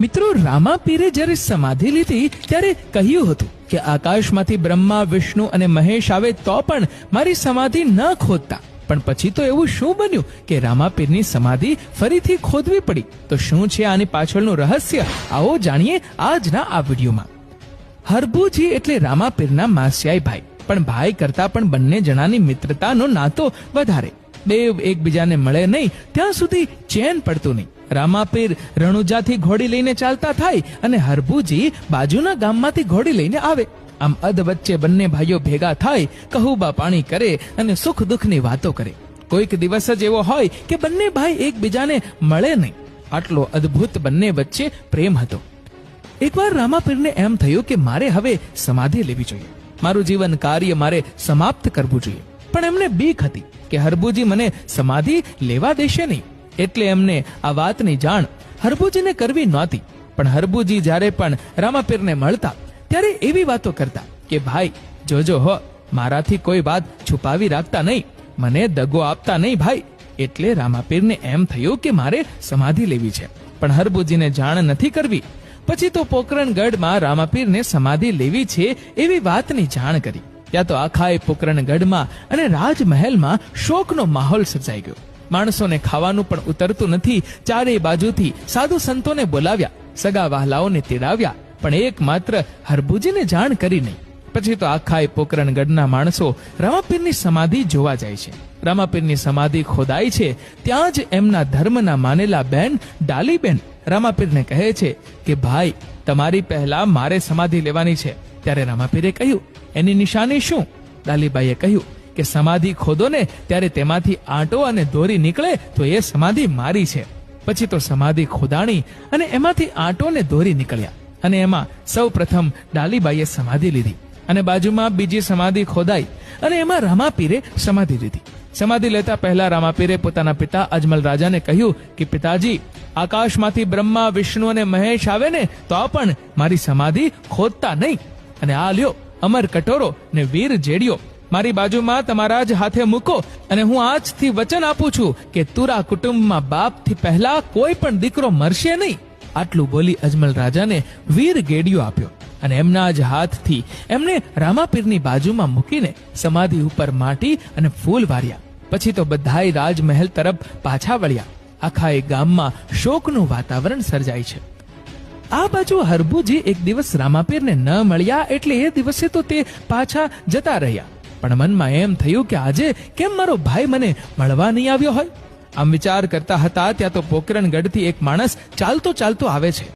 મિત્રો, રામાપીરે જ્યારે સમાધિ લીધી ત્યારે કહ્યું હતું કે આકાશમાંથી બ્રહ્મા, વિષ્ણુ અને મહેશ આવે તો પણ મારી સમાધિ ન ખોદતા. પણ પછી તો એવું શું બન્યું કે રામાપીરની સમાધિ ફરીથી ખોદવી પડી? તો શું છે આની પાછળનું રહસ્ય? આવો જાણીએ આજના આ વિડીયોમાં. હરભુજી એટલે રામાપીરના માસ્યાઈ ભાઈ, પણ ભાઈ કરતા પણ બંને જણાની મિત્રતાનો નાતો વધારે. દેવ એકબીજાને મળે નહીં ત્યાં સુધી ચેન પડતું નહીં. રામાપીર રણુજાથી ઘોડી લઈને ચાલતા થાય અને હરભુજી બાજુના ગામમાંથી ઘોડી લઈને આવે. આમ અધ વચ્ચે બંને ભાઈઓ ભેગા થાય, કહુબા પાણી કરે અને સુખ દુઃખની વાતો કરે. કોઈક દિવસ જ એવો હોય કે બંને ભાઈ એકબીજાને મળે નહીં. આટલો અદ્ભુત બંને વચ્ચે પ્રેમ હતો. એકવાર રામાપીરને એમ થયું કે મારે હવે સમાધિ લેવી જોઈએ, મારું જીવન કાર્ય મારે સમાપ્ત કરવું જોઈએ. પણ એમને બીક હતી કે હરભુજી મને સમાધિ લેવા દેશે નહીં. એટલે એમને આ વાતની જાણ હરભુજીને કરવી નહોતી. પણ હરભુજી જ્યારે પણ રામાપીરને મળતા ત્યારે એવી વાતો કરતા કે ભાઈ જોજો હો, મારાથી કોઈ વાત છુપાવી રાખતા નહીં, મને દગો આપતા નહીં ભાઈ. એટલે રામાપીરને એમ થયું કે મારે સમાધિ લેવી છે, પણ હરભુજીને જાણ નથી કરવી. પછી તો પોકરણગઢમાં રામાપીરને સમાધિ લેવી છે એવી વાતની જાણ કરી. ત્યાં તો આખા પોકરણગઢમાં અને રાજમહેલમાં શોકનો માહોલ સર્જાઈ ગયો. માણસોને ખાવાનું પણ ઉતરતું નથી. ચારેય બાજુથી સાધુ સંતોને બોલાવ્યા, સગા વહાલાઓને તેડાવ્યા, પણ એકમાત્ર હરભુજીને જાણ કરી નહીં. પછી તો આખા પોકરણગઢના માણસો રામાપીરની સમાધિ જોવા જાય છે. રામાપીરની સમાધિ ખોદાય છે ત્યાં જ એમના ધર્મના માનેલા બેન ડાલીબેન રામાપીરને કહે છે કે ભાઈ, તમારી પહેલા મારે સમાધિ લેવાની છે. ત્યારે રામાપીરે કહ્યું, એની નિશાની શું? ડાલીબાઈએ કહ્યું કે સમાધિ ખોદો ને ત્યારે તેમાંથી આંટો અને દોરી નીકળે તો એ સમાધિ મારી છે. પછી તો સમાધિ ખોદાણી અને એમાંથી આંટો ને દોરી નીકળ્યા અને એમાં સૌ પ્રથમ ડાલીબાઈએ સમાધિ લીધી અને બાજુમાં બીજી સમાધિ ખોદાઈ અને એમાં રામાપીરે સમાધિ લીધી. સમાધિ લેતા પહેલા રામાપીરે પોતાના પિતા અજમલ રાજાને કહ્યું કે પિતાજી, આકાશમાંથી બ્રહ્મા, વિષ્ણુ અને મહેશ આવે ને તો પણ મારી સમાધિ ખોદતા નહીં. અને આ લ્યો અમર કટોરો ને વીર જેડિયો મારી બાજુમાં તમારા જ હાથે મૂકો, અને હું આજથી વચન આપું છું કે તુરા કુટુંબમાં બાપથી પહેલા કોઈ પણ દીકરો મરશે નહીં. આટલું બોલી અજમલ રાજાને વીર ગેડિયો આપ્યો અને એમના જ હાથથી એમને રામાપીરની બાજુમાં મૂકીને સમાધિ ઉપર માટી અને ફૂલ વાર્યા. પછી તો બધાય રાજમહેલ તરફ પાછા વળ્યા. આખા એ ગામમાં શોકનું વાતાવરણ સર્જાય છે. આ બાજુ હરભુજી એક દિવસ રામાપીરને ન મળ્યા એટલે એ દિવસે તો તે પાછા જતા રહ્યા. પણ મનમાં એમ થયું કે આજે કેમ મારો ભાઈ મને મળવા નહીં આવ્યો હોય? આમ વિચાર કરતા હતા ત્યાં તો પોકરણગઢથી એક માણસ ચાલતો ચાલતો આવે છે.